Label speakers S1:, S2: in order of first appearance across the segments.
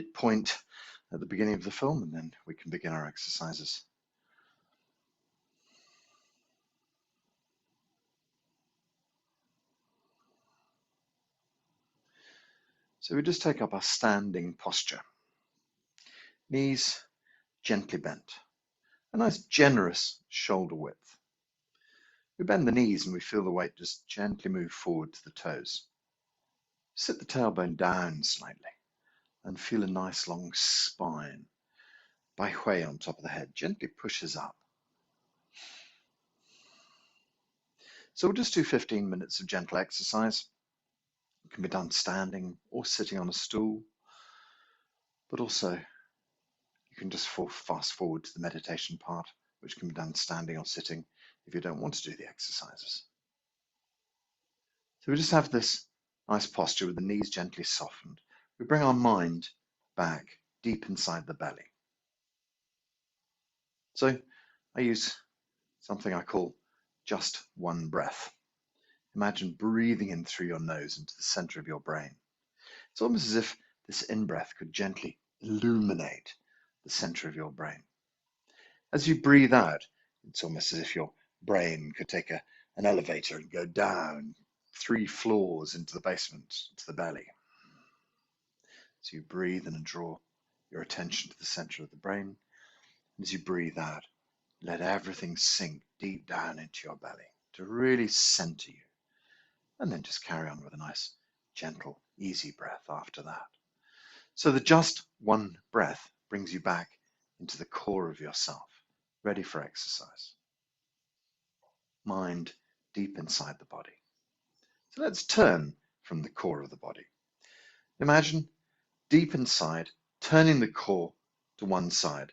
S1: point at the beginning of the film, and then we can begin our exercises. So we just take up our standing posture. Knees gently bent. A nice generous shoulder width. We bend the knees and we feel the weight just gently move forward to the toes. Sit the tailbone down slightly and feel a nice long spine. Bai Hui on top of the head gently pushes up. So we'll just do 15 minutes of gentle exercise. It can be done standing or sitting on a stool, but also you can just fast forward to the meditation part, which can be done standing or sitting if you don't want to do the exercises. So we just have this nice posture with the knees gently softened. We bring our mind back deep inside the belly. So I use something I call just one breath. Imagine breathing in through your nose into the center of your brain. It's almost as if this in-breath could gently illuminate the center of your brain. As you breathe out, it's almost as if your brain could take an elevator and go down 3 floors into the basement, to the belly. So you breathe in and draw your attention to the center of the brain. As you breathe out, let everything sink deep down into your belly to really center you. And then just carry on with a nice, gentle, easy breath after that. So the just one breath brings you back into the core of yourself, ready for exercise. Mind deep inside the body. So let's turn from the core of the body. Imagine deep inside, turning the core to one side.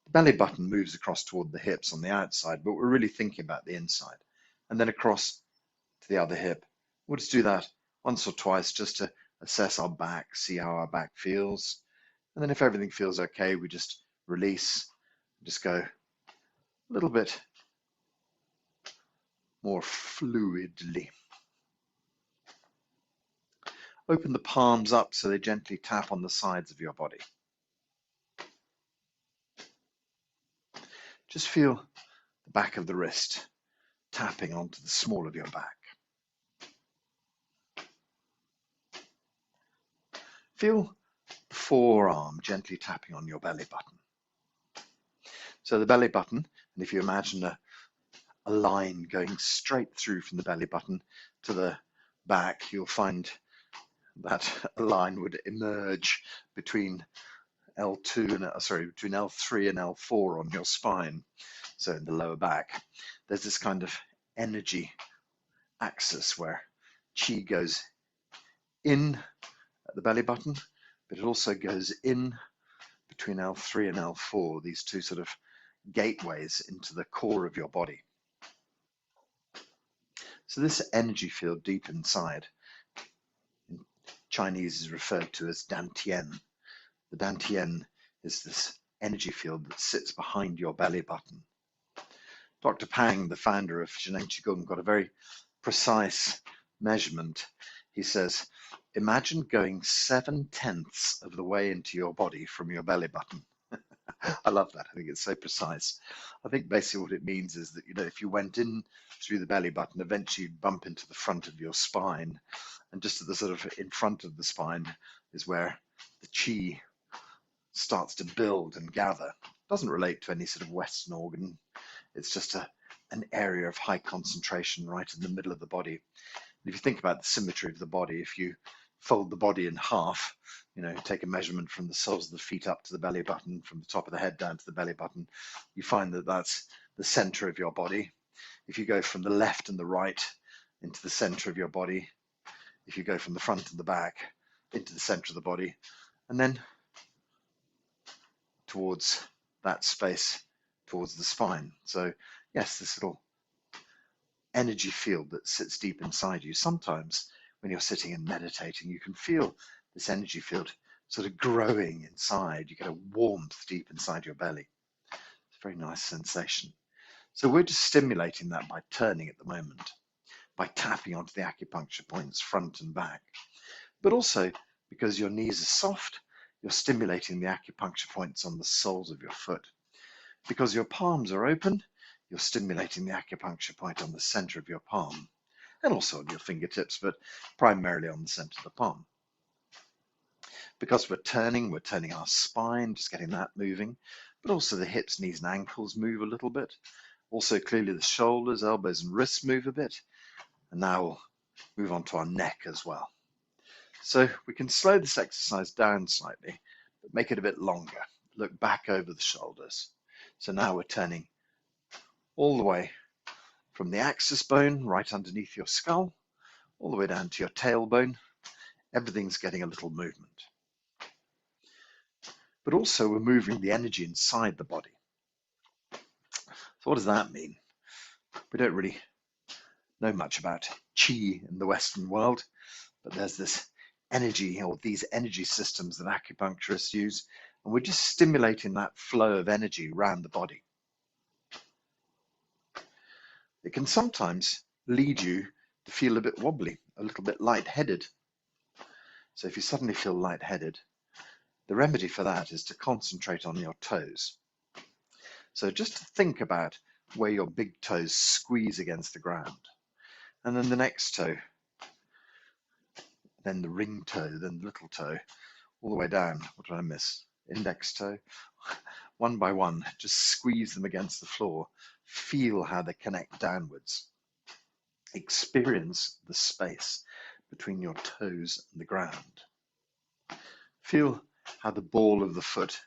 S1: The belly button moves across toward the hips on the outside, but we're really thinking about the inside. And then across to the other hip. We'll just do that once or twice just to assess our back, see how our back feels. And then if everything feels okay, we just release, just go a little bit more fluidly. Open the palms up so they gently tap on the sides of your body. Just feel the back of the wrist tapping onto the small of your back. Feel the forearm gently tapping on your belly button. So the belly button, and if you imagine a line going straight through from the belly button to the back, you'll find that a line would emerge between between L3 and L4 on your spine. So in the lower back, there's this kind of energy axis where chi goes in at the belly button, but it also goes in between L3 and L4, these two sort of gateways into the core of your body. So this energy field deep inside, in Chinese is referred to as dantian. The dantian is this energy field that sits behind your belly button. Dr. Pang, the founder of Zheneng Qigong, got a very precise measurement. He says, imagine going 7/10 of the way into your body from your belly button. I love that. I think it's so precise. I think basically what it means is that, if you went in through the belly button, eventually you'd bump into the front of your spine. And just at the sort of in front of the spine is where the chi starts to build and gather. It doesn't relate to any sort of Western organ. It's just an area of high concentration right in the middle of the body. And if you think about the symmetry of the body, if you fold the body in half, take a measurement from the soles of the feet up to the belly button, from the top of the head down to the belly button, you find that that's the center of your body. If you go from the left and the right into the center of your body, if you go from the front and the back into the center of the body, and then towards that space, towards the spine. So yes, this little energy field that sits deep inside you. Sometimes when you're sitting and meditating, you can feel this energy field sort of growing inside. You get a warmth deep inside your belly. It's a very nice sensation. So we're just stimulating that by turning at the moment, by tapping onto the acupuncture points front and back. But also, because your knees are soft, you're stimulating the acupuncture points on the soles of your foot. Because your palms are open, you're stimulating the acupuncture point on the center of your palm, and also on your fingertips, but primarily on the center of the palm. Because we're turning our spine, just getting that moving, but also the hips, knees, and ankles move a little bit. Also, clearly the shoulders, elbows, and wrists move a bit. And now we'll move on to our neck as well. So we can slow this exercise down slightly, but make it a bit longer. Look back over the shoulders. So now we're turning all the way from the axis bone right underneath your skull, all the way down to your tailbone. Everything's getting a little movement. But also we're moving the energy inside the body. So what does that mean? We don't really know much about qi in the Western world, but there's this energy, or these energy systems that acupuncturists use, and we're just stimulating that flow of energy around the body. It can sometimes lead you to feel a bit wobbly, a little bit lightheaded. So if you suddenly feel lightheaded, the remedy for that is to concentrate on your toes. So just think about where your big toes squeeze against the ground. And then the next toe, then the ring toe, then the little toe, all the way down. What did I miss? Index toe. One by one, just squeeze them against the floor. Feel how they connect downwards. Experience the space between your toes and the ground. Feel how the ball of the foot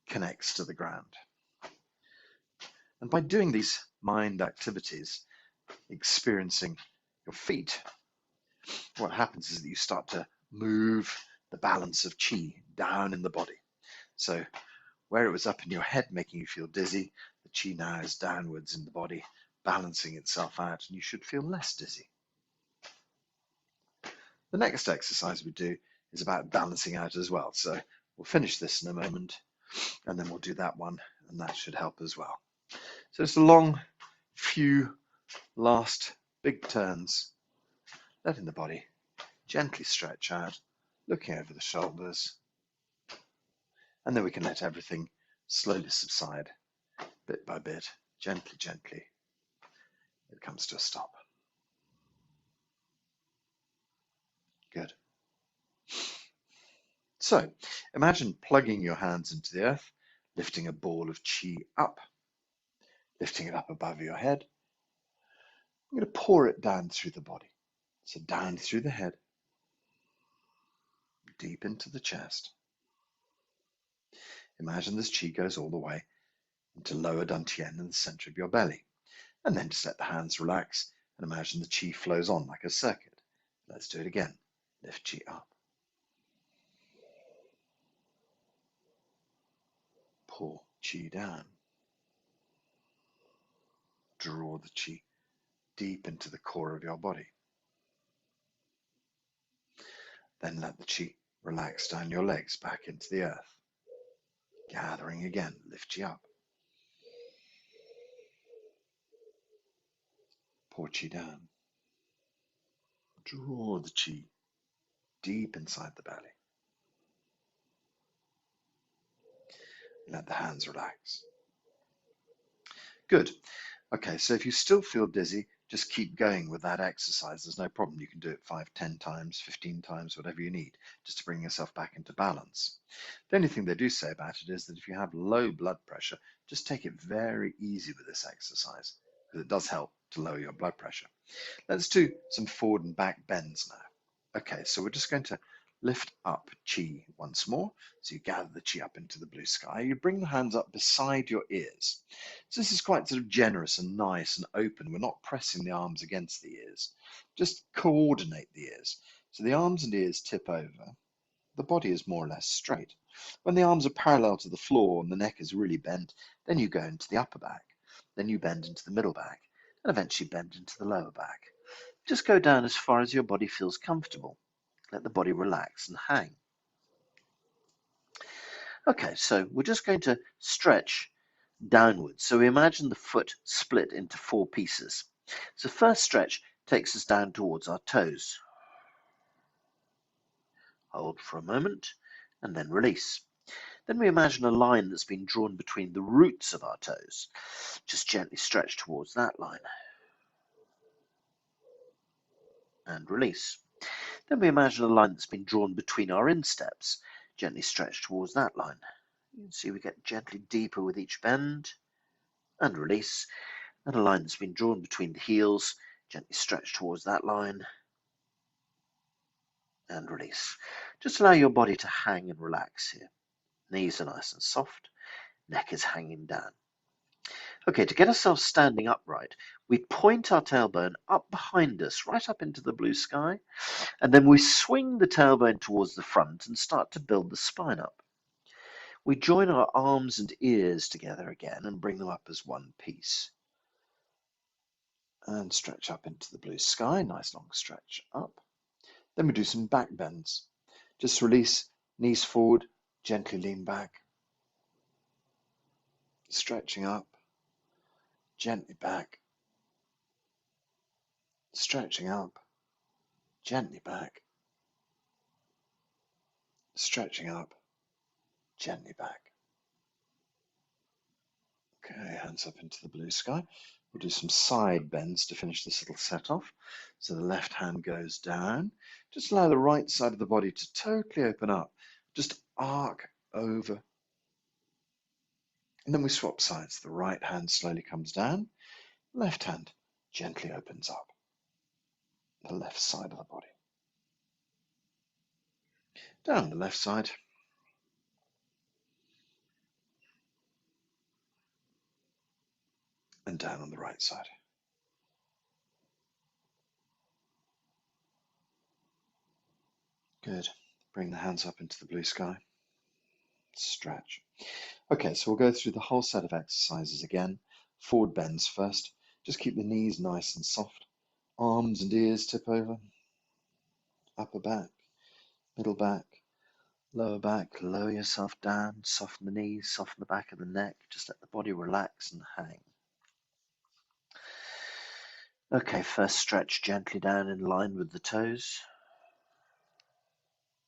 S1: connects to the ground. And by doing these mind activities, experiencing your feet, what happens is that you start to move the balance of qi down in the body. So where it was up in your head making you feel dizzy, the qi now is downwards in the body, balancing itself out, and you should feel less dizzy. The next exercise we do is about balancing out as well. So we'll finish this in a moment, and then we'll do that one, and that should help as well. So it's a long few last big turns, letting the body gently stretch out, looking over the shoulders, and then we can let everything slowly subside, bit by bit, gently, gently. It comes to a stop. Good. So imagine plugging your hands into the earth, lifting a ball of qi up, lifting it up above your head. I'm going to pour it down through the body. So down through the head, deep into the chest. Imagine this qi goes all the way into lower dantian in the center of your belly. And then just let the hands relax and imagine the qi flows on like a circuit. Let's do it again. Lift qi up. Pour qi down. Draw the qi deep into the core of your body. Then let the qi relax down your legs back into the earth. Gathering again, lift qi up. Pour qi down. Draw the qi deep inside the belly. Let the hands relax. Good. Okay, so if you still feel dizzy, just keep going with that exercise. There's no problem. You can do it 5, 10 times, 15 times, whatever you need, just to bring yourself back into balance. The only thing they do say about it is that if you have low blood pressure, just take it very easy with this exercise, because it does help to lower your blood pressure. Let's do some forward and back bends now. Okay, so we're just going to lift up qi once more. So you gather the qi up into the blue sky. You bring the hands up beside your ears. So this is quite sort of generous and nice and open. We're not pressing the arms against the ears. Just coordinate the ears. So the arms and ears tip over. The body is more or less straight. When the arms are parallel to the floor and the neck is really bent, then you go into the upper back. Then you bend into the middle back and eventually bend into the lower back. Just go down as far as your body feels comfortable. Let the body relax and hang. Okay, so we're just going to stretch downwards. So we imagine the foot split into 4 pieces. So first stretch takes us down towards our toes. Hold for a moment and then release.
S2: Then we imagine a line that's been drawn between the roots of our toes. Just gently stretch towards that line and release. Then we imagine a line that's been drawn between our insteps. Gently stretch towards that line. You can see we get gently deeper with each bend and release. And a line that's been drawn between the heels. Gently stretch towards that line and release. Just allow your body to hang and relax here. Knees are nice and soft. Neck is hanging down. Okay, to get ourselves standing upright, we point our tailbone up behind us, right up into the blue sky, and then we swing the tailbone towards the front and start to build the spine up. We join our arms and ears together again and bring them up as one piece. And stretch up into the blue sky, nice long stretch up. Then we do some back bends. Just release, knees forward, gently lean back. Stretching up, gently back. Stretching up, gently back. Stretching up, gently back. Okay, hands up into the blue sky. We'll do some side bends to finish this little set off. So the left hand goes down. Just allow the right side of the body to totally open up. Just arc over. And then we swap sides. The right hand slowly comes down. Left hand gently opens up. The left side of the body. Down the left side. And down on the right side. Good. Bring the hands up into the blue sky. Stretch. Okay, so we'll go through the whole set of exercises again. Forward bends first. Just keep the knees nice and soft. Arms and ears tip over. Upper back, middle back, lower back. Lower yourself down. Soften the knees, soften the back of the neck. Just let the body relax and hang. Okay, first stretch gently down in line with the toes.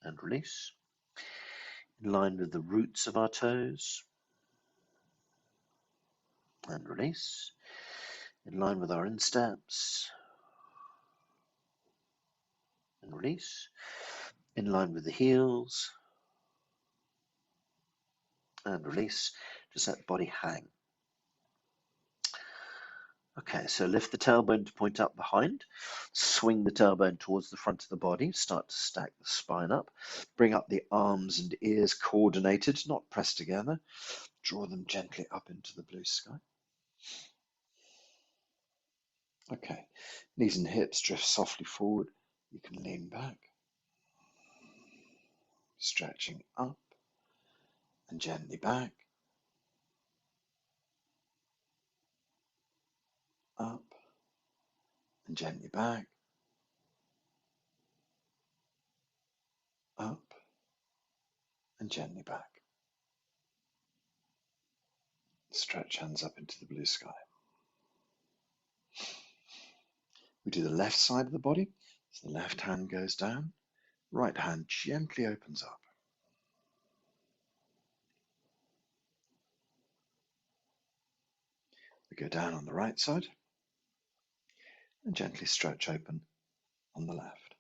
S2: And release. In line with the roots of our toes. And release. In line with our insteps. And release. In line with the heels. And release. Just let the body hang. Okay, so lift the tailbone to point up behind. Swing the tailbone towards the front of the body. Start to stack the spine up. Bring up the arms and ears coordinated, not pressed together. Draw them gently up into the blue sky. Okay, knees and hips drift softly forward. You can lean back. Stretching up and gently back. Up and gently back. Up and gently back. Stretch hands up into the blue sky. We do the left side of the body. So the left hand goes down. Right hand gently opens up. We go down on the right side and gently stretch open on the left.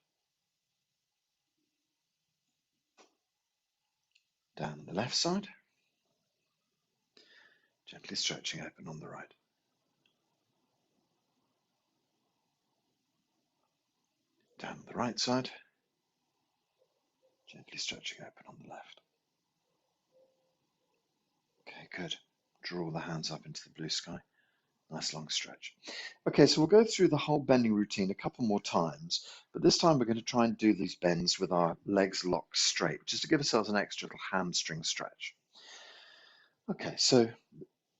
S2: Down on the left side, gently stretching open on the right. Down on the right side, gently stretching open on the left. Okay, good. Draw the hands up into the blue sky. Nice long stretch. Okay, so we'll go through the whole bending routine a couple more times, but this time we're going to try and do these bends with our legs locked straight, just to give ourselves an extra little hamstring stretch. Okay, so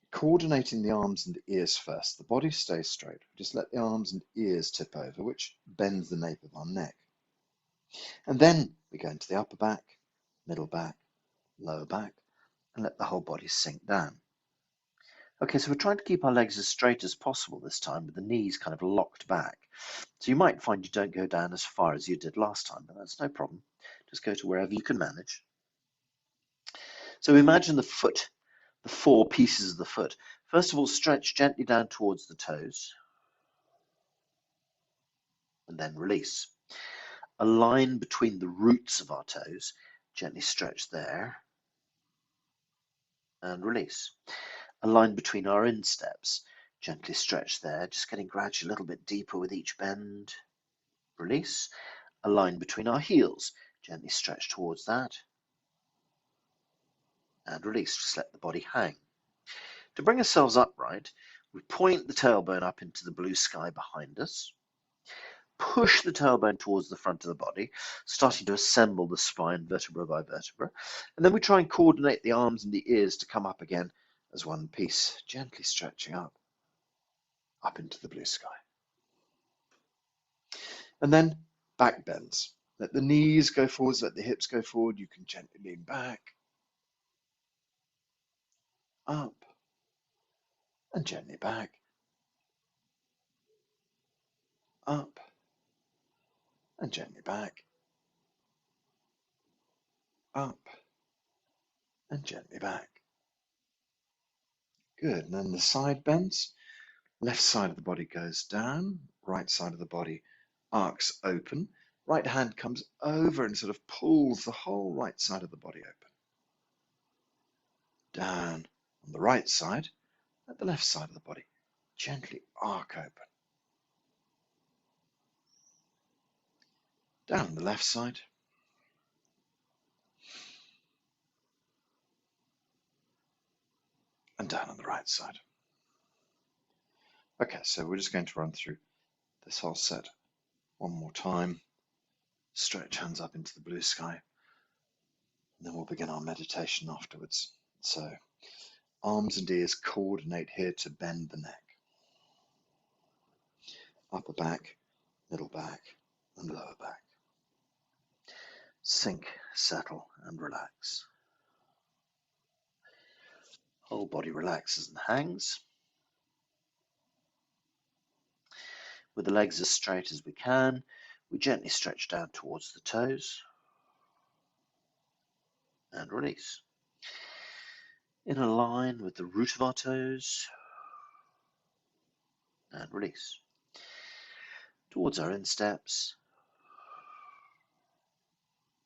S2: coordinating the arms and the ears first. The body stays straight. Just let the arms and ears tip over, which bends the nape of our neck. And then we go into the upper back, middle back, lower back, and let the whole body sink down. Okay, so we're trying to keep our legs as straight as possible this time with the knees kind of locked back. So you might find you don't go down as far as you did last time, but that's no problem. Just go to wherever you can manage.
S1: So imagine the foot, the four pieces of the foot. First of all, stretch gently down towards the toes and then release. A line between the roots of our toes, gently stretch there and release. A line between our insteps, gently stretch there, just getting gradually a little bit deeper with each bend, release. A line between our heels, gently stretch towards that and release, just let the body hang. To bring ourselves upright, we point the tailbone up into the blue sky behind us, push the tailbone towards the front of the body, starting to assemble the spine vertebra by vertebra, and then we try and coordinate the arms and the ears to come up again as one piece, gently stretching up into the blue sky. And then back bends. Let the knees go forwards, let the hips go forward. You can gently lean back, up, and gently back, up, and gently back, up, and gently back. Good. And then the side bends. Left side of the body goes down, right side of the body arcs open. Right hand comes over and sort of pulls the whole right side of the body open. Down on the right side, at the left side of the body, gently arc open. Down on the left side, and down on the right side. Okay, so we're just going to run through this whole set one more time. Stretch hands up into the blue sky, and then we'll begin our meditation afterwards. So arms and ears coordinate here to bend the neck. Upper back, middle back, and lower back. Sink, settle, and relax. Whole body relaxes and hangs. With the legs as straight as we can, we gently stretch down towards the toes and release. In a line with the root of our toes and release. Towards our insteps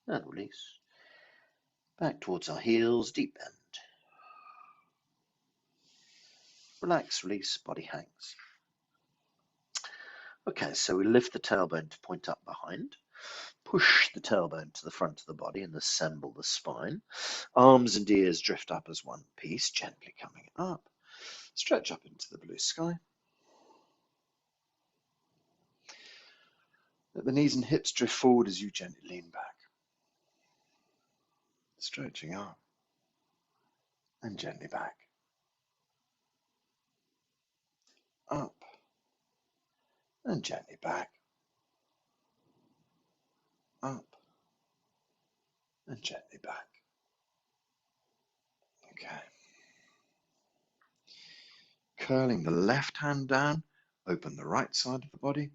S1: and release. Back towards our heels, deep bend. Relax, release, body hangs. Okay, so we lift the tailbone to point up behind. Push the tailbone to the front of the body and assemble the spine. Arms and ears drift up as one piece, gently coming up. Stretch up into the blue sky. Let the knees and hips drift forward as you gently lean back. Stretching up and gently back. Up and gently back. Up and gently back. Okay. Curling the left hand down, open the right side of the body.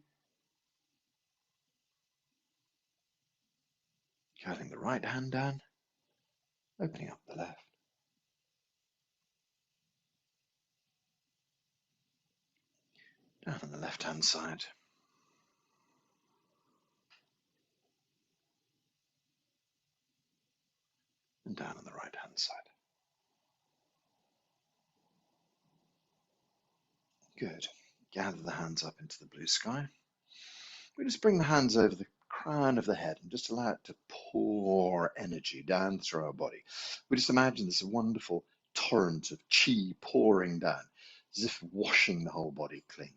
S1: Curling the right hand down, opening up the left. Down on the left hand side. And down on the right hand side. Good. Gather the hands up into the blue sky. We just bring the hands over the crown of the head and just allow it to pour energy down through our body. We just imagine this wonderful torrent of chi pouring down, as if washing the whole body clean.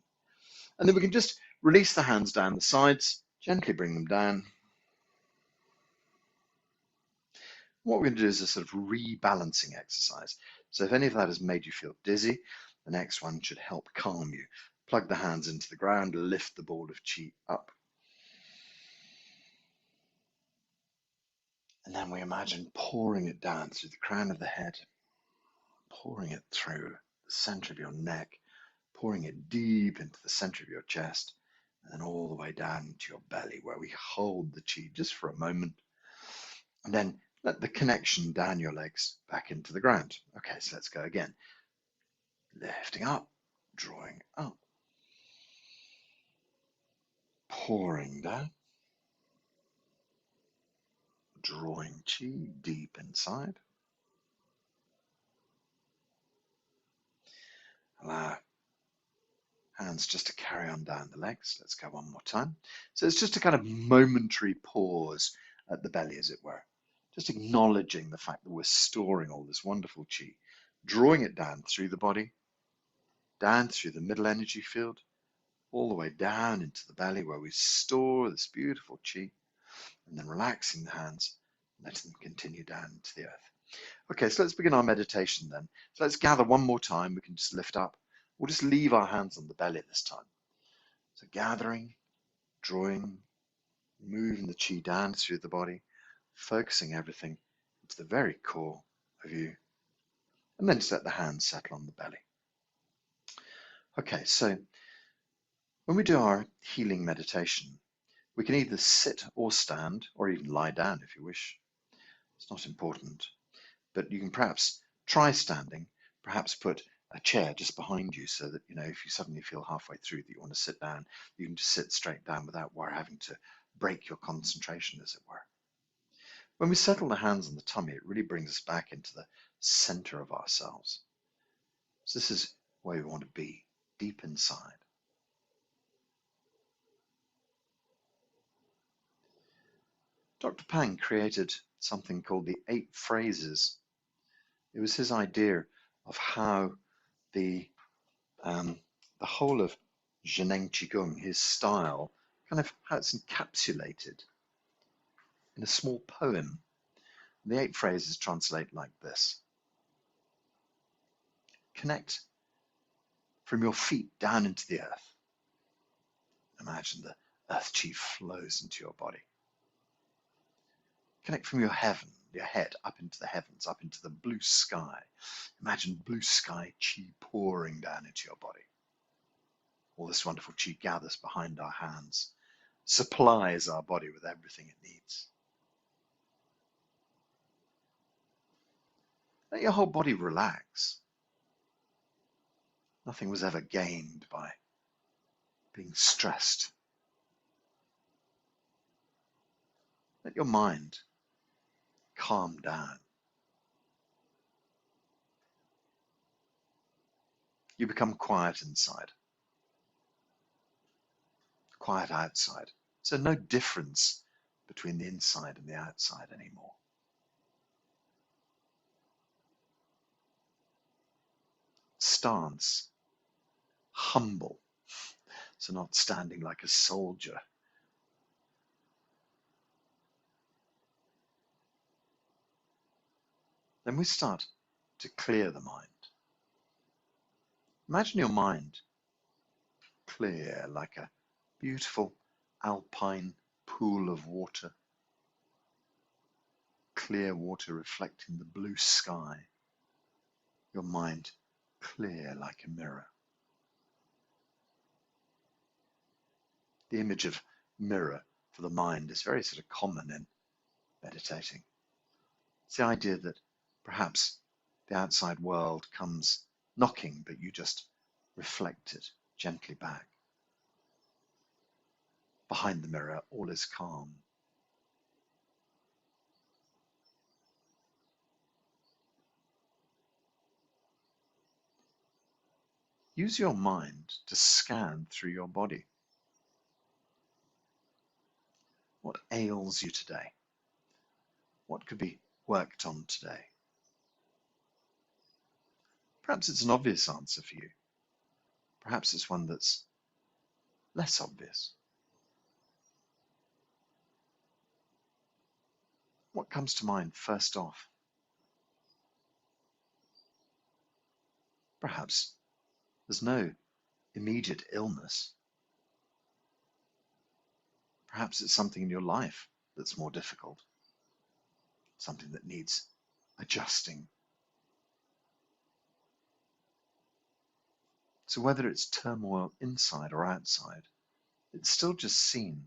S1: And then we can just release the hands down the sides, gently bring them down. What we're going to do is a sort of rebalancing exercise. So if any of that has made you feel dizzy, the next one should help calm you. Plug the hands into the ground, lift the ball of chi up. And then we imagine pouring it down through the crown of the head, pouring it through the center of your neck, pouring it deep into the center of your chest, and then all the way down into your belly where we hold the chi just for a moment. And then
S2: Let the connection down your legs back into the ground. Okay, so let's go again. Lifting up, drawing up, pouring down, drawing chi deep inside. Allow hands just to carry on down the legs. Let's go one more time. So it's just a kind of momentary pause at the belly, as it were. Just acknowledging the fact that we're storing all this wonderful chi, drawing it down through the body, down through the middle energy field, all the way down into the belly where we store this beautiful chi, and then relaxing the hands, letting them continue down into the earth. Okay, so let's begin our meditation then. So let's gather one more time. We can just lift up. We'll just leave our hands on the belly this time. So gathering, drawing, moving the chi down through the body, focusing everything into the very core of you, and then just let the hands settle on the belly. Okay, so when we do our healing meditation, we can either sit or stand, or even lie down if you wish. It's not important, but you can perhaps try standing, perhaps put a chair just behind you so that, if you suddenly feel halfway through that you want to sit down, you can just sit straight down without having to break your concentration, as it were. When we settle the hands on the tummy, it really brings us back into the center of ourselves. So this is where we want to be, deep inside. Dr. Pang created something called the 8 phrases. It was his idea of how the whole of Zheneng Qigong, his style, kind of how it's encapsulated in a small poem. The 8 phrases translate like this. Connect from your feet down into the earth. Imagine the earth chi flows into your body. Connect from your head up into the heavens, up into the blue sky. Imagine blue sky chi pouring down into your body. All this wonderful chi gathers behind our hands, supplies our body with everything it needs. Let your whole body relax. Nothing was ever gained by being stressed. Let your mind calm down. You become quiet inside, quiet outside. So no difference between the inside and the outside anymore. Stance, humble, so not standing like a soldier. Then we start to clear the mind. Imagine your mind clear like a beautiful alpine pool of water, clear water reflecting the blue sky. Your mind clear like a mirror. The image of mirror for the mind is very sort of common in meditating. It's the idea that perhaps the outside world comes knocking, but you just reflect it gently back. Behind the mirror, all is calm. Use your mind to scan through your body. What ails you today? What could be worked on today? Perhaps it's an obvious answer for you. Perhaps it's one that's less obvious. What comes to mind first off? Perhaps there's no immediate illness. Perhaps it's something in your life that's more difficult, something that needs adjusting. So whether it's turmoil inside or outside, it's still just seen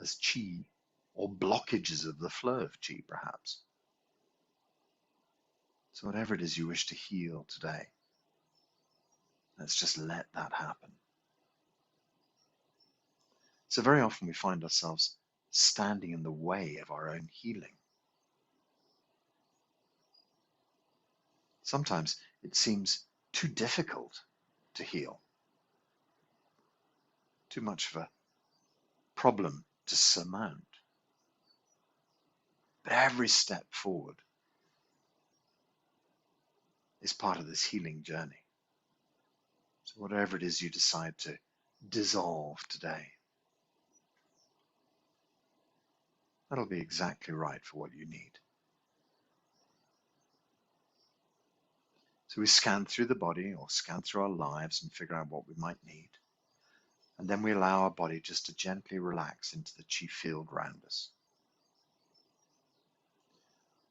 S2: as chi or blockages of the flow of chi, perhaps.
S1: So whatever it is you wish to heal today, let's just let that happen. So very often we find ourselves standing in the way of our own healing. Sometimes it seems too difficult to heal, too much of a problem to surmount. But every step forward is part of this healing journey. So whatever it is you decide to dissolve today, that'll be exactly right for what you need. So we scan through the body or scan through our lives and figure out what we might need. And then we allow our body just to gently relax into the chi field around us.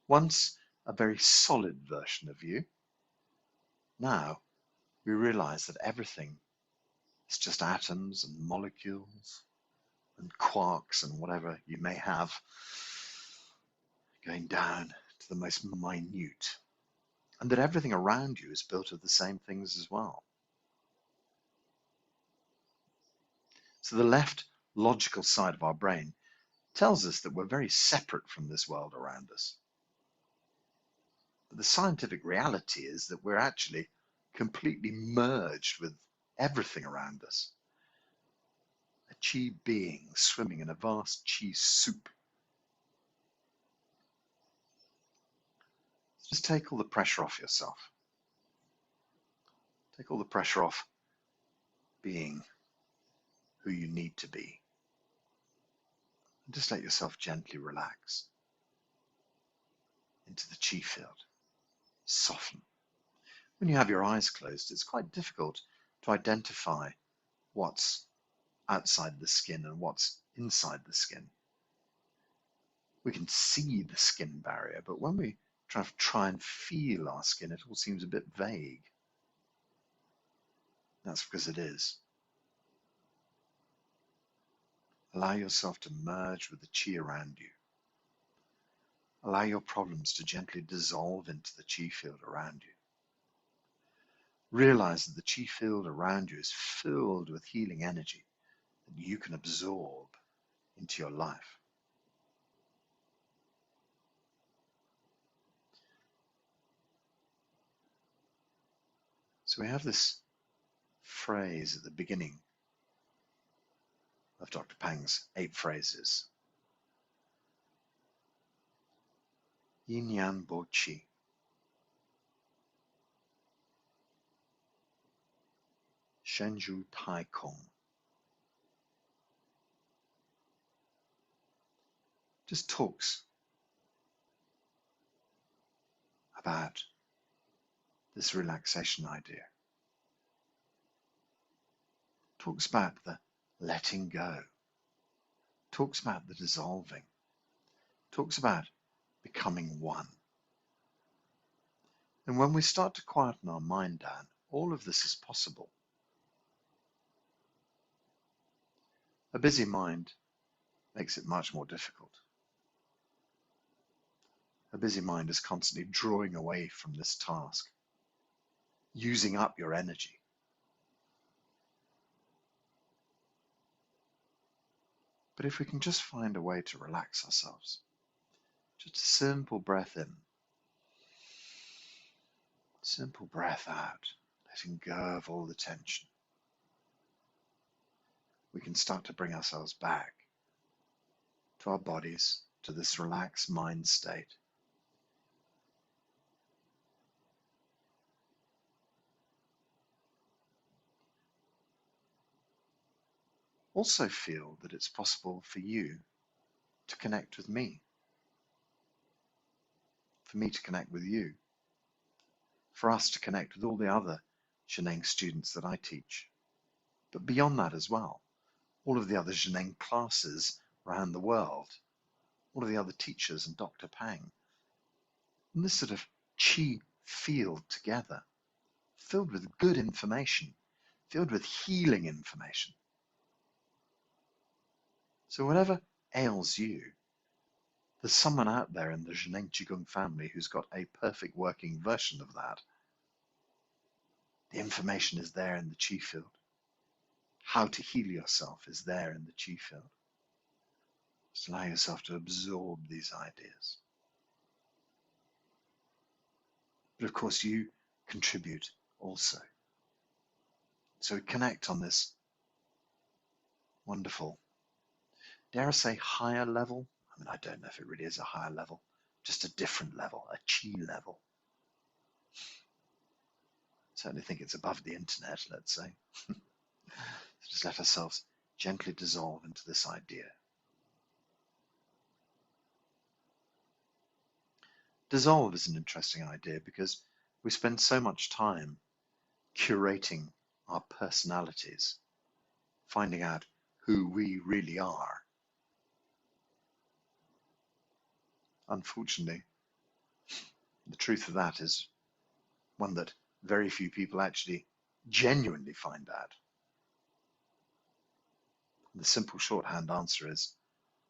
S1: Once a very solid version of you, now we realize that everything is just atoms and molecules and quarks and whatever you may have, going down to the most minute, and that everything around you is built of the same things as well. So the left logical side of our brain tells us that we're very separate from this world around us. But the scientific reality is that we're actually completely merged with everything around us. A chi being swimming in a vast chi soup. Just take all the pressure off yourself. Take all the pressure off being who you need to be. And just let yourself gently relax into the chi field. Soften. When you have your eyes closed, it's quite difficult to identify what's outside the skin and what's inside the skin. We can see the skin barrier, but when we try and feel our skin, it all seems a bit vague. That's because it is. Allow yourself to merge with the chi around you. Allow your problems to gently dissolve into the chi field around you. Realize that the chi field around you is filled with healing energy that you can absorb into your life. So we have this phrase at the beginning of Dr. Pang's 8 phrases. Yin Yang Bo Qi. Shenju Tai Kong. Just talks about this relaxation idea. Talks about the letting go. Talks about the dissolving. Talks about becoming one. And when we start to quieten our mind down, all of this is possible. A busy mind makes it much more difficult. A busy mind is constantly drawing away from this task, using up your energy. But if we can just find a way to relax ourselves, just a simple breath in, simple breath out, letting go of all the tension, we can start to bring ourselves back to our bodies, to this relaxed mind state. Also feel that it's possible for you to connect with me, for me to connect with you, for us to connect with all the other Zheneng students that I teach. But beyond that as well, all of the other Zheneng classes around the world, all of the other teachers and Dr. Pang, and this sort of chi field together, filled with good information, filled with healing information. So whatever ails you, There's someone out there in the Zhening Qigong family who's got a perfect working version of that. The information is there in the Qi field. How to heal yourself is there in the Qi field. Just allow yourself to absorb these ideas. But of course, you contribute also. So we connect on this wonderful, dare I say, higher level. I mean, I don't know if it really is a higher level, just a different level, a Qi level. Certainly think it's above the internet, let's say. So just let ourselves gently dissolve into this idea. Dissolve is an interesting idea because we spend so much time curating our personalities, finding out who we really are. Unfortunately, the truth of that is one that very few people actually genuinely find out. The simple shorthand answer is,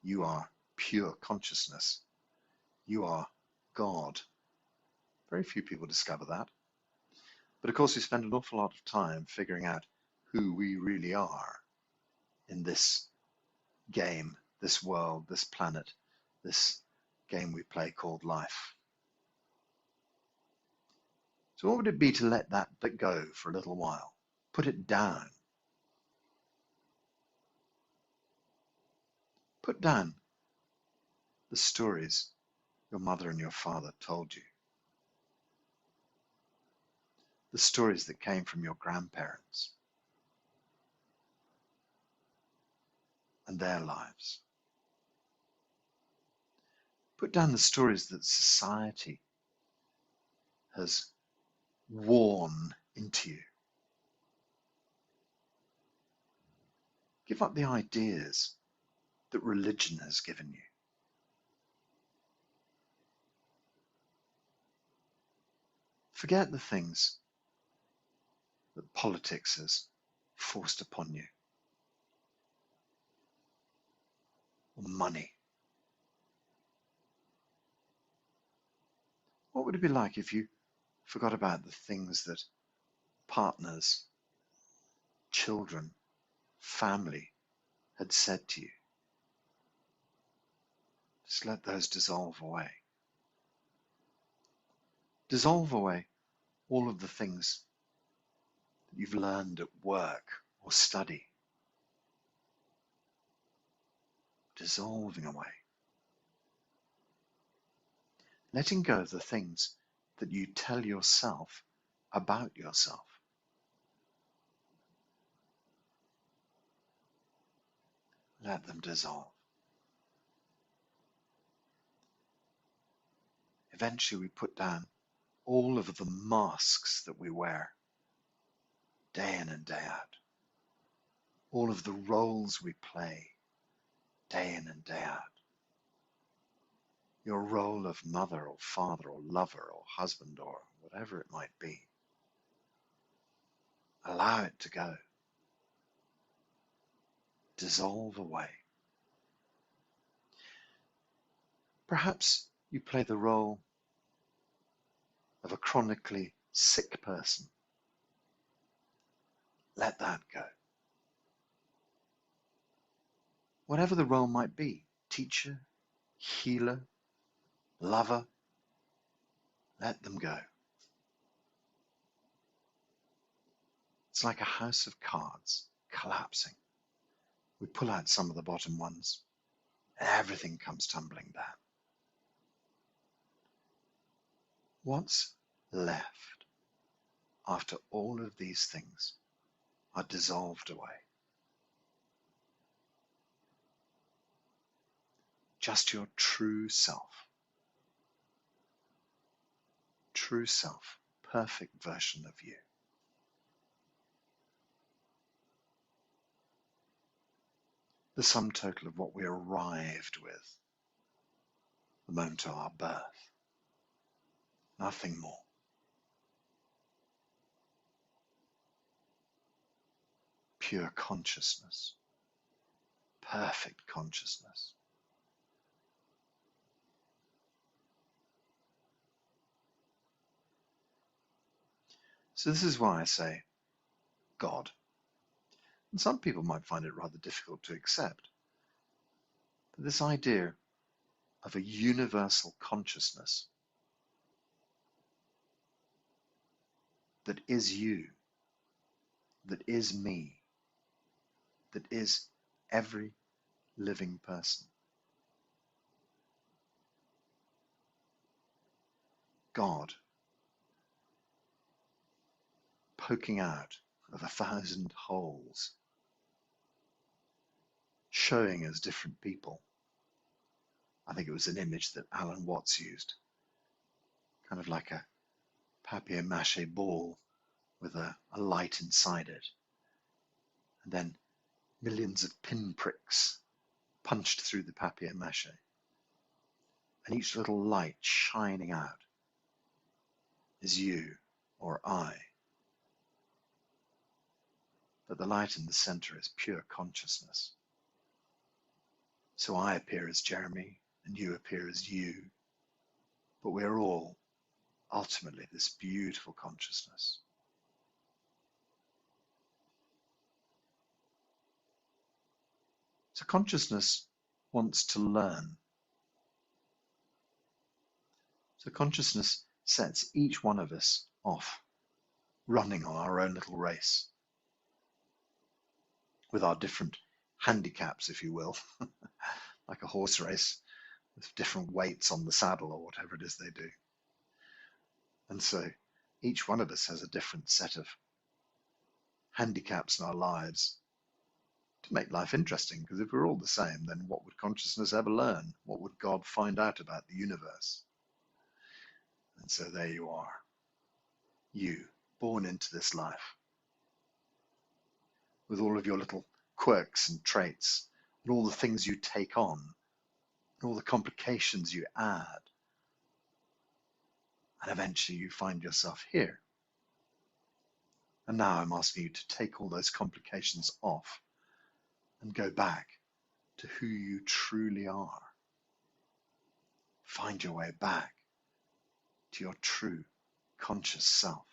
S1: you are pure consciousness. You are God. Very few people discover that. But of course, we spend an awful lot of time figuring out who we really are in this game, this world, this planet, this game we play called life. So what would it be to let that go for a little while? Put it down. Put down the stories your mother and your father told you. The stories that came from your grandparents and their lives. Put down the stories that society has worn into you. Give up the ideas that religion has given you. Forget the things that politics has forced upon you, or money. What would it be like if you forgot about the things that partners, children, family had said to you? Just let those dissolve away. Dissolve away all of the things that you've learned at work or study. Dissolving away. Letting go of the things that you tell yourself about yourself. Let them dissolve. Eventually we put down all of the masks that we wear day in and day out. All of the roles we play day in and day out. Your role of mother or father or lover or husband or whatever it might be. Allow it to go. Dissolve away. Perhaps you play the role of a chronically sick person. Let that go. Whatever the role might be, teacher, healer, lover, let them go. It's like a house of cards collapsing. We pull out some of the bottom ones, and everything comes tumbling down. What's left after all of these things are dissolved away? Just your true self, perfect version of you. The sum total of what we arrived with the moment of our birth. Nothing more. Pure consciousness, perfect consciousness. So this is why I say God. And some people might find it rather difficult to accept. But this idea of a universal consciousness that is you, that is me, that is every living person. God poking out of 1,000 holes, showing us different people. I think it was an image that Alan Watts used, kind of like a papier-mâché ball with a light inside it, and then millions of pinpricks punched through the papier-mâché, and each little light shining out is you or I. But the light in the center is pure consciousness. So I appear as Jeremy, and you appear as you, but we're all ultimately this beautiful consciousness. So consciousness wants to learn. So consciousness sets each one of us off, running on our own little race, with our different handicaps, if you will, like a horse race, with different weights on the saddle or whatever it is they do. And so each one of us has a different set of handicaps in our lives to make life interesting, because if we're all the same, then what would consciousness ever learn? What would God find out about the universe? And so there you are, you, born into this life, with all of your little quirks and traits, and all the things you take on, and all the complications you add, and eventually you find yourself here. And now I'm asking you to take all those complications off and go back to who you truly are. Find your way back to your true conscious self.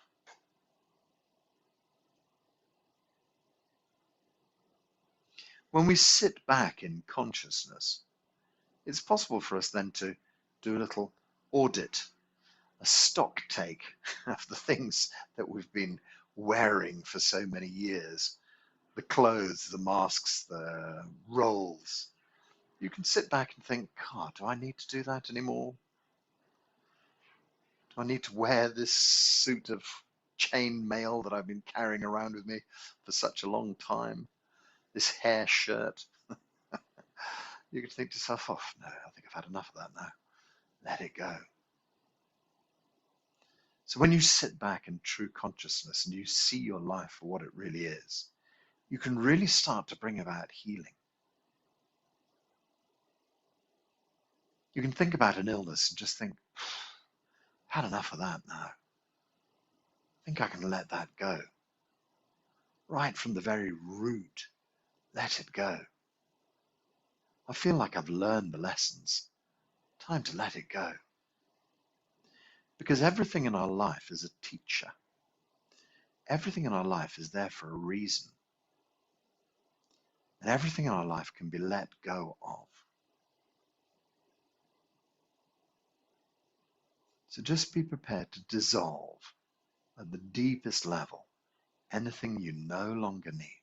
S1: When we sit back in consciousness, it's possible for us then to do a little audit, a stock take of the things that we've been wearing for so many years, the clothes, the masks, the roles. You can sit back and think, God, do I need to do that anymore? Do I need to wear this suit of chain mail that I've been carrying around with me for such a long time? This hair shirt? You can think to yourself, oh, no, I think I've had enough of that now. Let it go. So when you sit back in true consciousness and you see your life for what it really is, you can really start to bring about healing. You can think about an illness and just think, I've had enough of that now. I think I can let that go. Right from the very root, let it go. I feel like I've learned the lessons. Time to let it go. Because everything in our life is a teacher. Everything in our life is there for a reason. And everything in our life can be let go of. So just be prepared to dissolve at the deepest level anything you no longer need.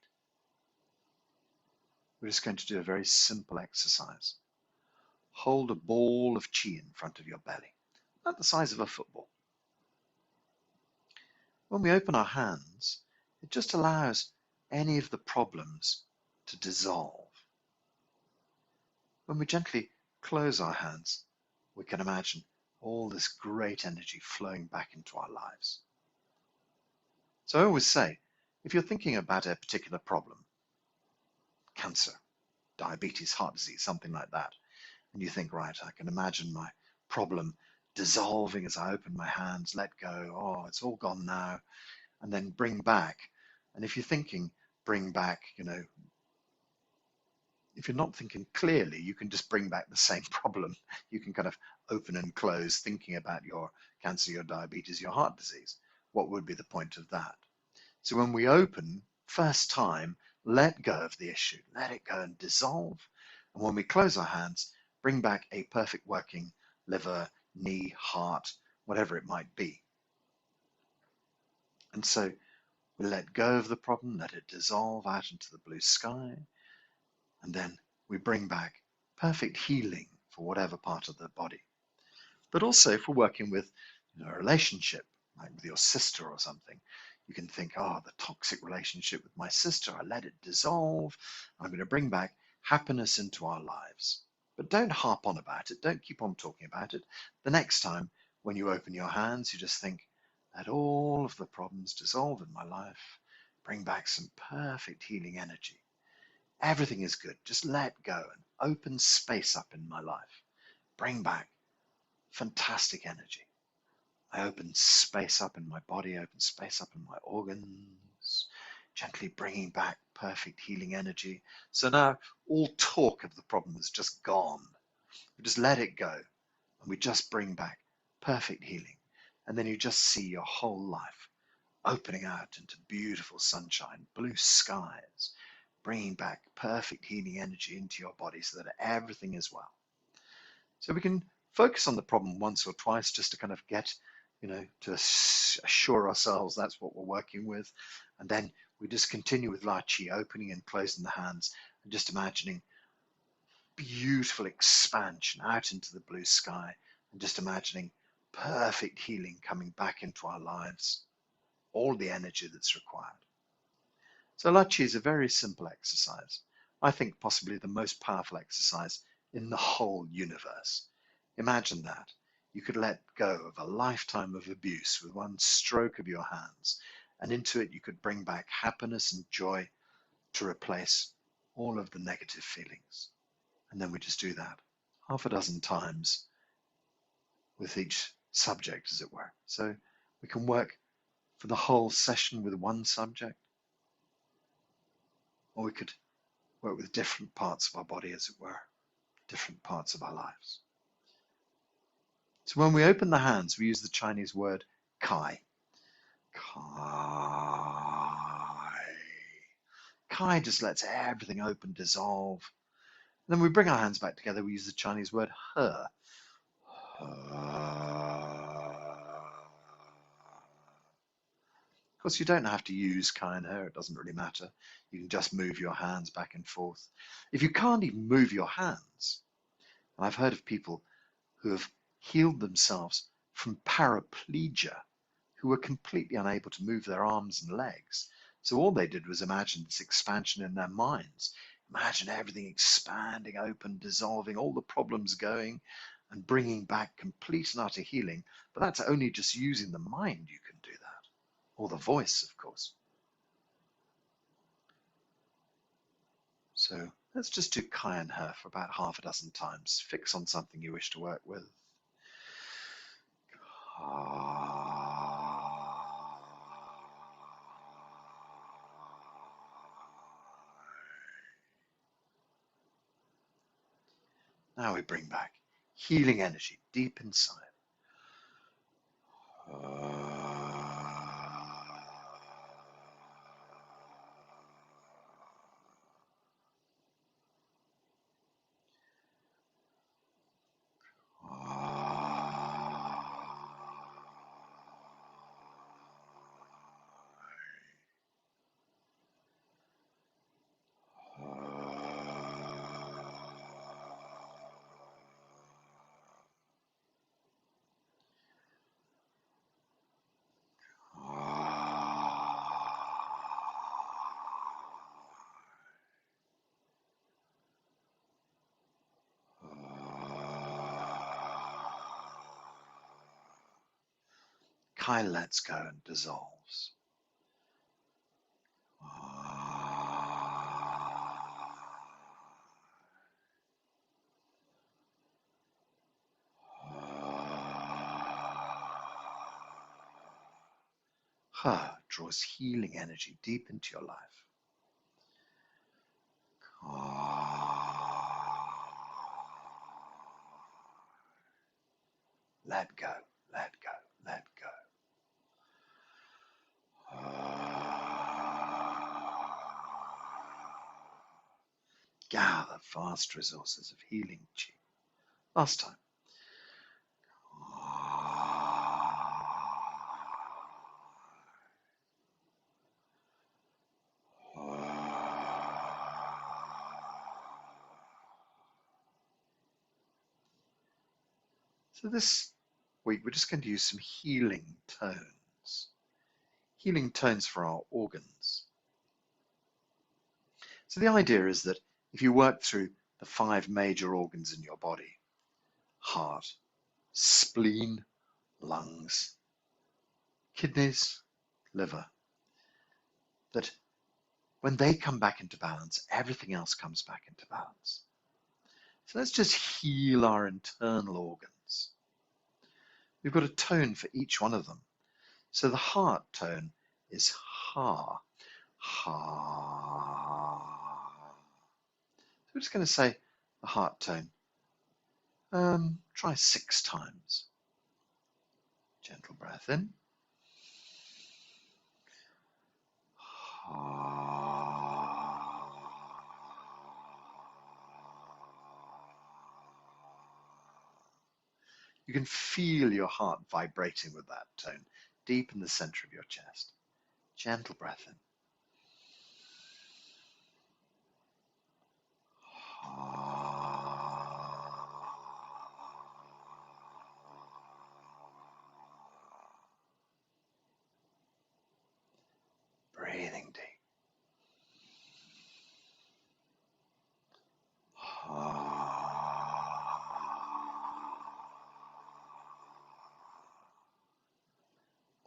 S1: We're just going to do a very simple exercise. Hold a ball of chi in front of your belly, about the size of a football. When we open our hands, it just allows any of the problems to dissolve. When we gently close our hands, we can imagine all this great energy flowing back into our lives. So I always say, if you're thinking about a particular problem, cancer, diabetes, heart disease, something like that, and you think, right, I can imagine my problem dissolving as I open my hands, let go, oh, it's all gone now, and then bring back. And if you're thinking, bring back, if you're not thinking clearly, you can just bring back the same problem. You can kind of open and close thinking about your cancer, your diabetes, your heart disease. what would be the point of that? So when we open, first time, let go of the issue, let it go and dissolve. And when we close our hands, bring back a perfect working liver, knee, heart, whatever it might be. And so we let go of the problem, let it dissolve out into the blue sky, and then we bring back perfect healing for whatever part of the body. But also if we're working with a relationship, like with your sister or something, you can think, oh, the toxic relationship with my sister, I let it dissolve. I'm going to bring back happiness into our lives. But don't harp on about it. Don't keep on talking about it. The next time when you open your hands, you just think, let all of the problems dissolve in my life. Bring back some perfect healing energy. Everything is good. Just let go and open space up in my life. Bring back fantastic energy. I open space up in my body, open space up in my organs, gently bringing back perfect healing energy. So now all talk of the problem is just gone. We just let it go and we just bring back perfect healing. And then you just see your whole life opening out into beautiful sunshine, blue skies, bringing back perfect healing energy into your body so that everything is well. So we can focus on the problem once or twice just to kind of get, to assure ourselves that's what we're working with. And then we just continue with La Chi, opening and closing the hands and just imagining beautiful expansion out into the blue sky and just imagining perfect healing coming back into our lives, all the energy that's required. So La Chi is a very simple exercise. I think possibly the most powerful exercise in the whole universe. Imagine that. You could let go of a lifetime of abuse with one stroke of your hands, and into it you could bring back happiness and joy to replace all of the negative feelings. And then we just do that half a dozen times with each subject, as it were. So we can work for the whole session with one subject, or we could work with different parts of our body, as it were, different parts of our lives. So when we open the hands, we use the Chinese word Kai. Kai. Kai just lets everything open, dissolve. And then we bring our hands back together, we use the Chinese word He. Of course, you don't have to use Kai and He, it doesn't really matter. You can just move your hands back and forth. If you can't even move your hands, and I've heard of people who have healed themselves from paraplegia, who were completely unable to move their arms and legs. So all they did was imagine this expansion in their minds. Imagine everything expanding, open, dissolving, all the problems going and bringing back complete and utter healing. But that's only just using the mind you can do that, or the voice, of course. So let's just do Kai and He for about half a dozen times. Fix on something you wish to work with. Now we bring back healing energy deep inside. Kai lets go and dissolves. Ha draws healing energy deep into your life. Let go, let go, let go. gather vast resources of healing chi. Last time. So this week we're just going to use some healing tones for our organs. So the idea is that if you work through the 5 major organs in your body, heart, spleen, lungs, kidneys, liver, that when they come back into balance, everything else comes back into balance. So let's just heal our internal organs. We've got a tone for each one of them. So the heart tone is ha, ha. So we're just going to say the heart tone. Try 6 times. Gentle breath in. You can feel your heart vibrating with that tone deep in the center of your chest. Gentle breath in. Breathing deep.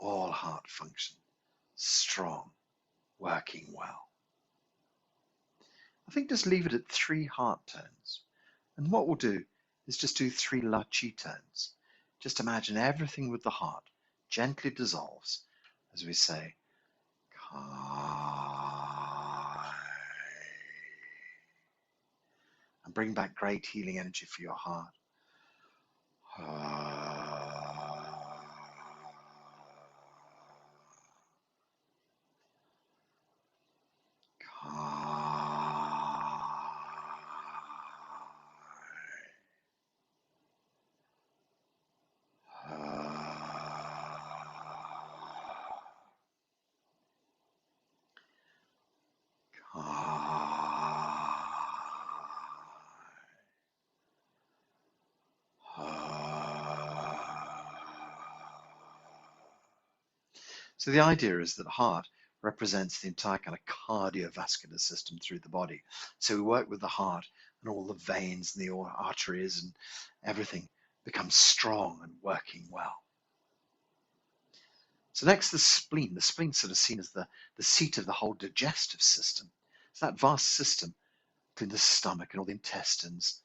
S1: All heart function, strong, working well. I think just leave it at 3 heart tones. And what we'll do is just do 3 La Chi tones. Just imagine everything with the heart gently dissolves as we say, Kai. And bring back great healing energy for your heart. So the idea is that heart represents the entire kind of cardiovascular system through the body. So we work with the heart and all the veins and the arteries and everything becomes strong and working well. So next, the spleen. The spleen sort of seen as the seat of the whole digestive system. So that vast system, including the stomach and all the intestines,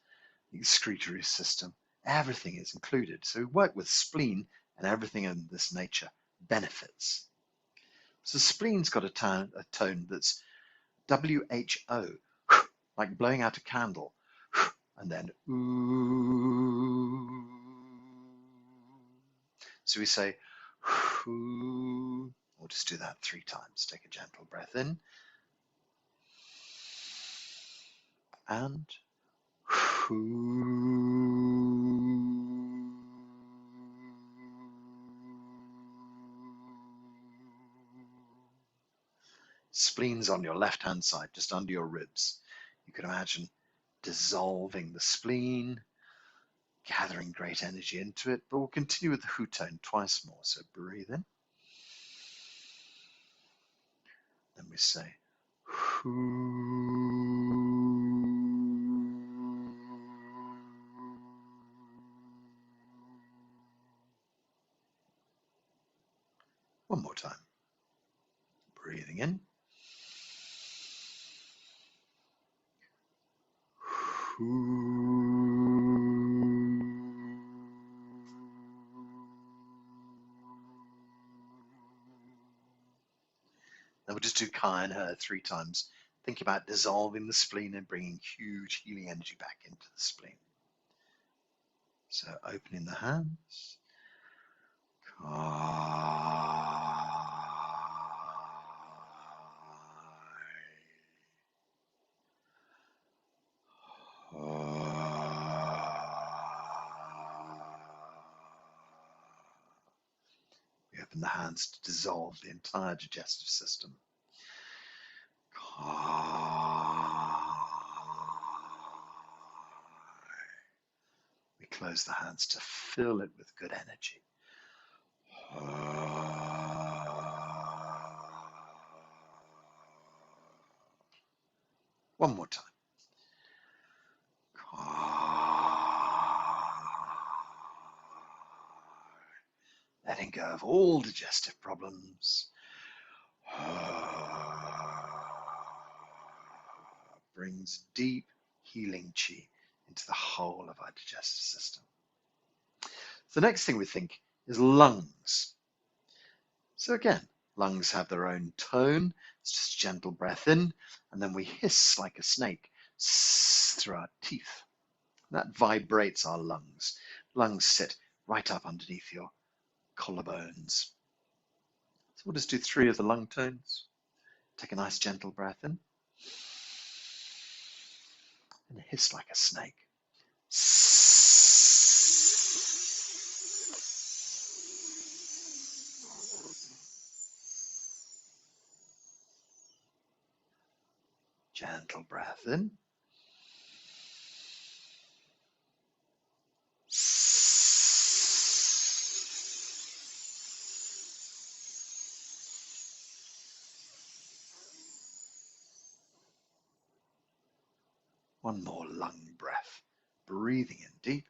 S1: the excretory system, everything is included. So we work with spleen and everything in this nature benefits. So spleen's got a tone that's WHO, like blowing out a candle, and then ooh. So we say ooh. We'll just do that 3 times. Take a gentle breath in and ooh. Spleen's on your left-hand side, just under your ribs. You can imagine dissolving the spleen, gathering great energy into it, but we'll continue with the hu tone twice more. So breathe in. Then we say hu. One more time. Breathing in. Then we'll just do Kai and her 3 times. Think about dissolving the spleen and bringing huge healing energy back into the spleen. So opening the hands. Kai. open the hands to dissolve the entire digestive system. We close the hands to fill it with good energy. One more time. Letting go of all digestive problems. Brings deep healing chi into the whole of our digestive system. So the next thing we think is lungs. So again, lungs have their own tone. It's just gentle breath in, and then we hiss like a snake through our teeth. That vibrates our lungs. Lungs sit right up underneath your collarbones. So we'll just do 3 of the lung tones. Take a nice gentle breath in and hiss like a snake. Gentle breath in. One more lung breath. Breathing in deep.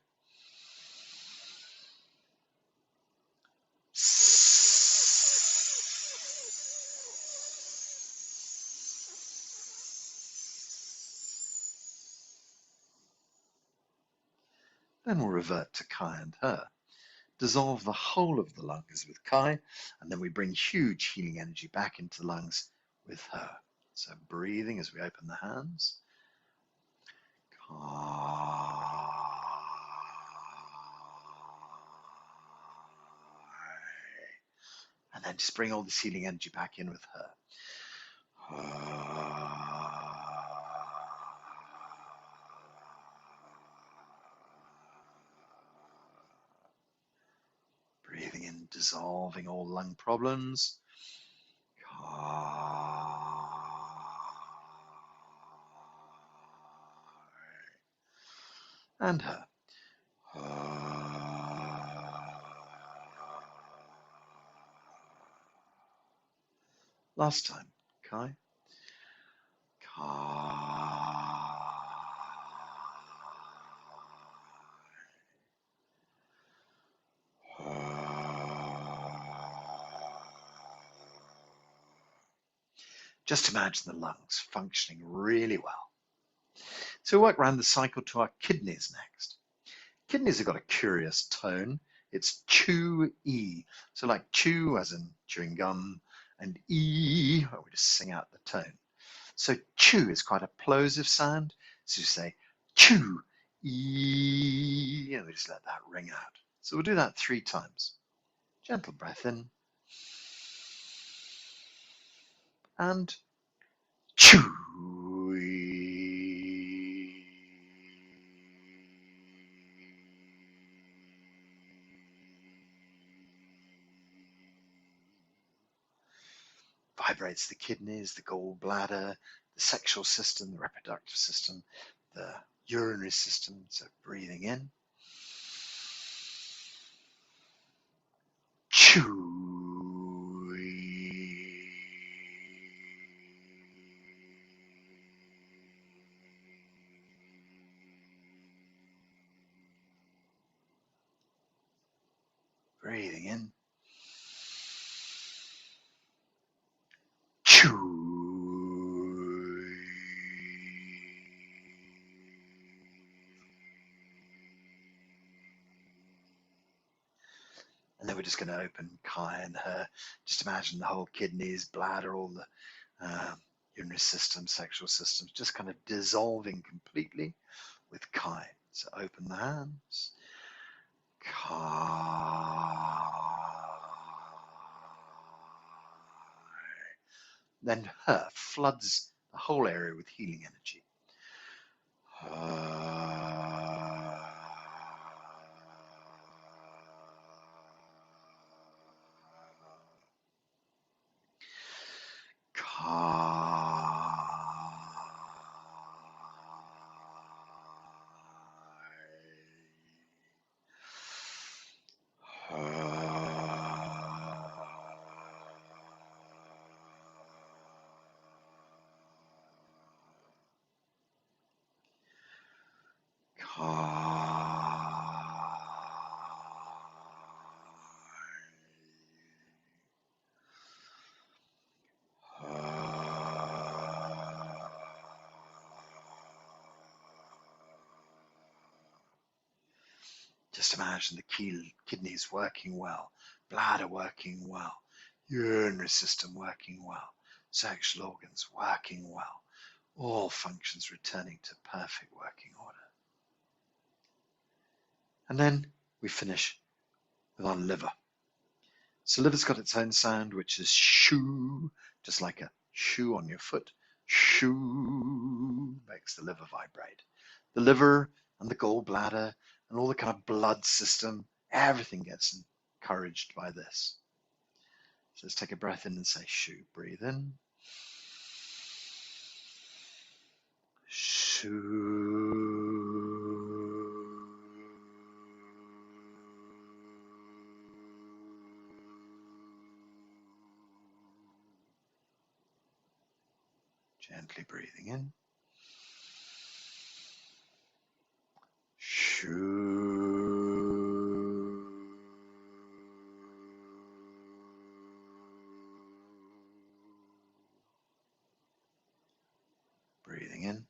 S1: Then we'll revert to Kai and Her. Dissolve the whole of the lungs with Kai, and then we bring huge healing energy back into the lungs with Her. So breathing as we open the hands. Kai. And then just bring all this healing energy back in with Her. Breathing in, dissolving all lung problems. And Her. Last time, Kai. Just imagine the lungs functioning really well. So we work around the cycle to our kidneys next. Kidneys have got a curious tone. It's chew-e. So like chew as in chewing gum, and e, where we just sing out the tone. So chew is quite a plosive sound. So you say chew, e, and we just let that ring out. So we'll do that 3 times. Gentle breath in. And chew. Vibrates the kidneys, the gallbladder, the sexual system, the reproductive system, the urinary system. So breathing in. Chew. Breathing in. Chew. And then we're just going to open Kai and Her. Just imagine the whole kidneys, bladder, all the urinary system, sexual systems, just kind of dissolving completely with Kai. So open the hands. Kai. Then Her floods the whole area with healing energy. Just imagine the kidneys working well, bladder working well, urinary system working well, sexual organs working well, all functions returning to perfect working order. And then we finish with our liver. So liver's got its own sound, which is shoo, just like a shoe on your foot. Shoo makes the liver vibrate. The liver and the gallbladder and all the kind of blood system, everything gets encouraged by this. So let's take a breath in and say shoo. Breathe in. Shoo. Gently breathing in. Shoo. Breathing in.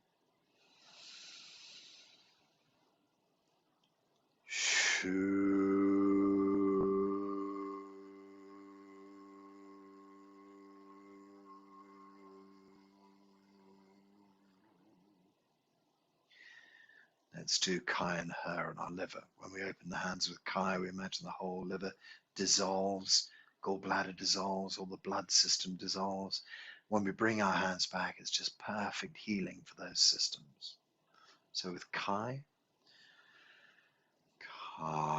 S1: Shoo. Let's do Kai and Her on our liver. When we open the hands with Kai, we imagine the whole liver dissolves, gallbladder dissolves, all the blood system dissolves. When we bring our hands back, it's just perfect healing for those systems. So with Kai, Kai.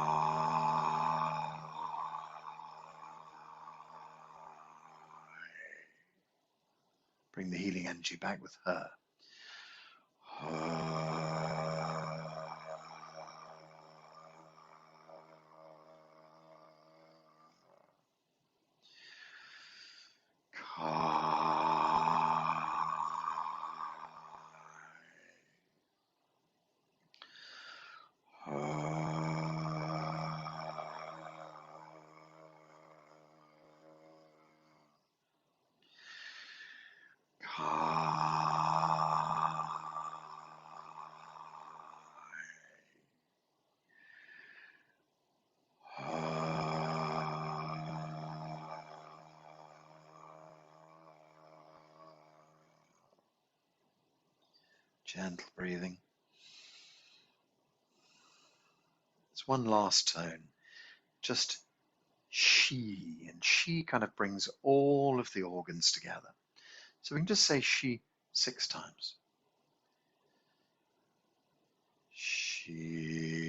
S1: Bring the healing energy back with Her. Gentle breathing. There's one last tone, just she, and she kind of brings all of the organs together. So we can just say she 6 times. She.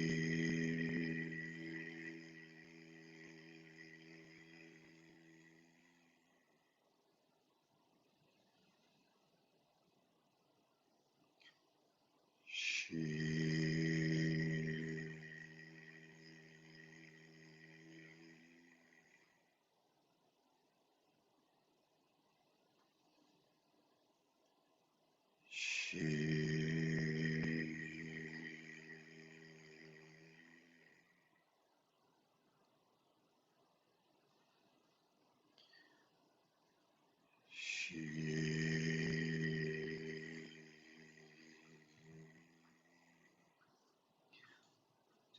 S1: She.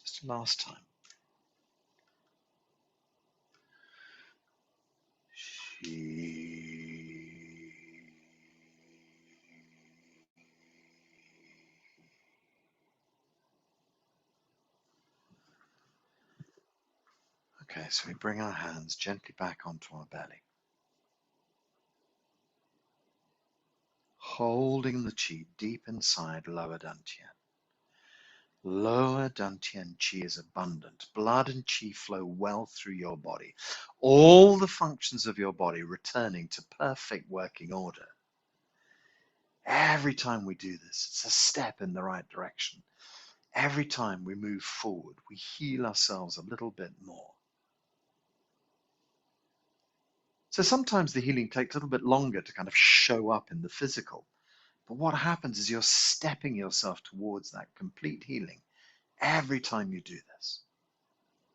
S1: Just last time. Okay, so we bring our hands gently back onto our belly. Holding the chi deep inside lower dantian. Lower dantian chi is abundant. Blood and chi flow well through your body. All the functions of your body returning to perfect working order. Every time we do this, it's a step in the right direction. Every time we move forward, we heal ourselves a little bit more. So sometimes the healing takes a little bit longer to kind of show up in the physical. But what happens is you're stepping yourself towards that complete healing every time you do this.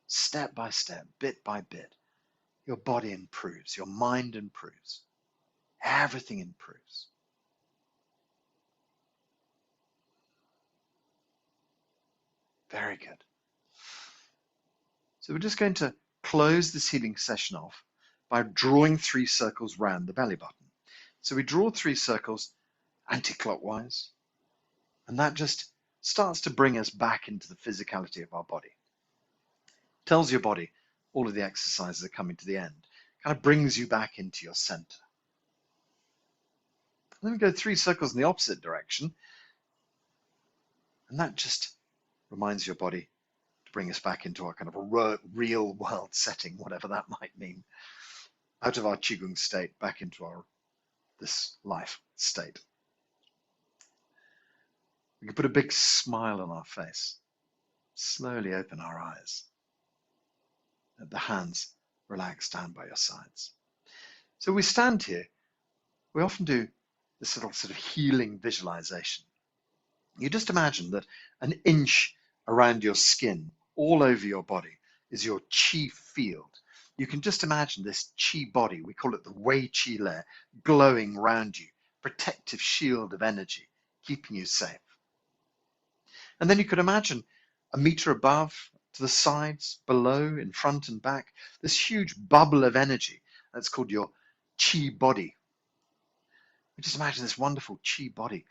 S1: Step by step, bit by bit, your body improves, your mind improves, everything improves. Very good.
S2: So we're just going to close this healing session off by drawing 3 circles round the belly button. So we draw 3 circles anti-clockwise, and that just starts to bring us back into the physicality of our body. Tells your body all of the exercises are coming to the end. Kind of brings you back into your center. And then we go 3 circles in the opposite direction, and that just reminds your body to bring us back into our kind of a real world setting, whatever that might mean. Out of our Qigong state, back into our this life state. We can put a big smile on our face, slowly open our eyes. Let the hands relax down by your sides. So we stand here, we often do this little sort of healing visualization. You just imagine that an inch around your skin, all over your body, is your Qi field. You can just imagine this Qi body, we call it the Wei Qi layer, glowing around you, protective shield of energy, keeping you safe. And then you could imagine a meter above, to the sides, below, in front and back, this huge bubble of energy. That's called your Qi body. You just imagine this wonderful Qi body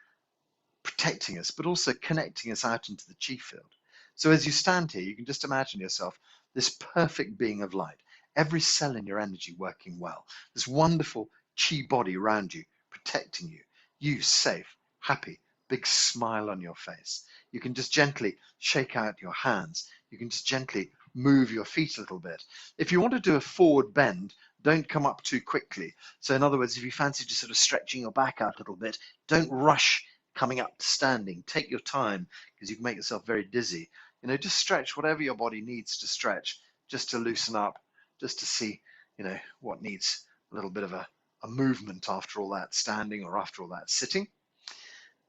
S2: protecting us, but also connecting us out into the Qi field. So as you stand here, you can just imagine yourself this perfect being of light, every cell in your energy working well, this wonderful Qi body around you, protecting you, you safe, happy, big smile on your face. You can just gently shake out your hands. You can just gently move your feet a little bit. If you want to do a forward bend, don't come up too quickly. So in other words, if you fancy just sort of stretching your back out a little bit, don't rush coming up to standing. Take your time, because you can make yourself very dizzy. You know, just stretch whatever your body needs to stretch, just to loosen up, just to see, you know, what needs a little bit of a movement after all that standing or after all that sitting.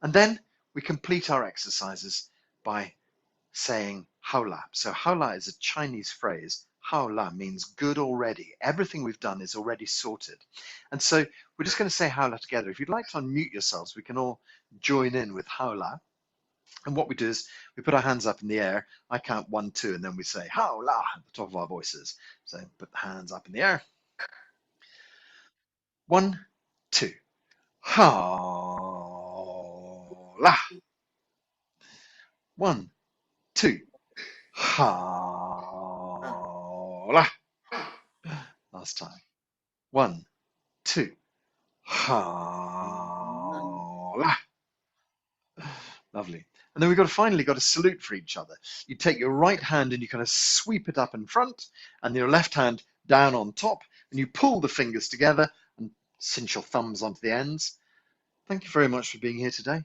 S2: And then we complete our exercises by saying haola. So haola is a Chinese phrase. Haola means good already. Everything we've done is already sorted. And so we're just going to say haola together. If you'd like to unmute yourselves, we can all join in with haola. And what we do is we put our hands up in the air. I count 1, 2, and then we say haola at the top of our voices. So put the hands up in the air. 1, 2. Haola. 1, 2. Haola. Last time. 1, 2. Haola. Lovely. And then we've finally got a salute for each other. You take your right hand and you kind of sweep it up in front, and your left hand down on top, and you pull the fingers together and cinch your thumbs onto the ends. Thank you very much for being here today.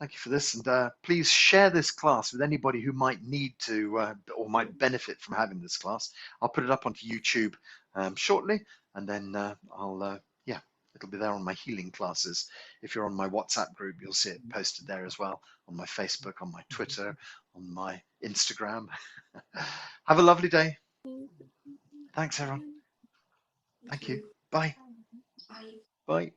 S2: Thank you for this, and please share this class with anybody who might need to or might benefit from having this class. I'll put it up onto YouTube shortly, and then it'll be there on my healing classes. If you're on my WhatsApp group, you'll see it posted there as well, on my Facebook, on my Twitter, on my Instagram. Have a lovely day. Thanks, everyone. Thank you. Bye. Bye.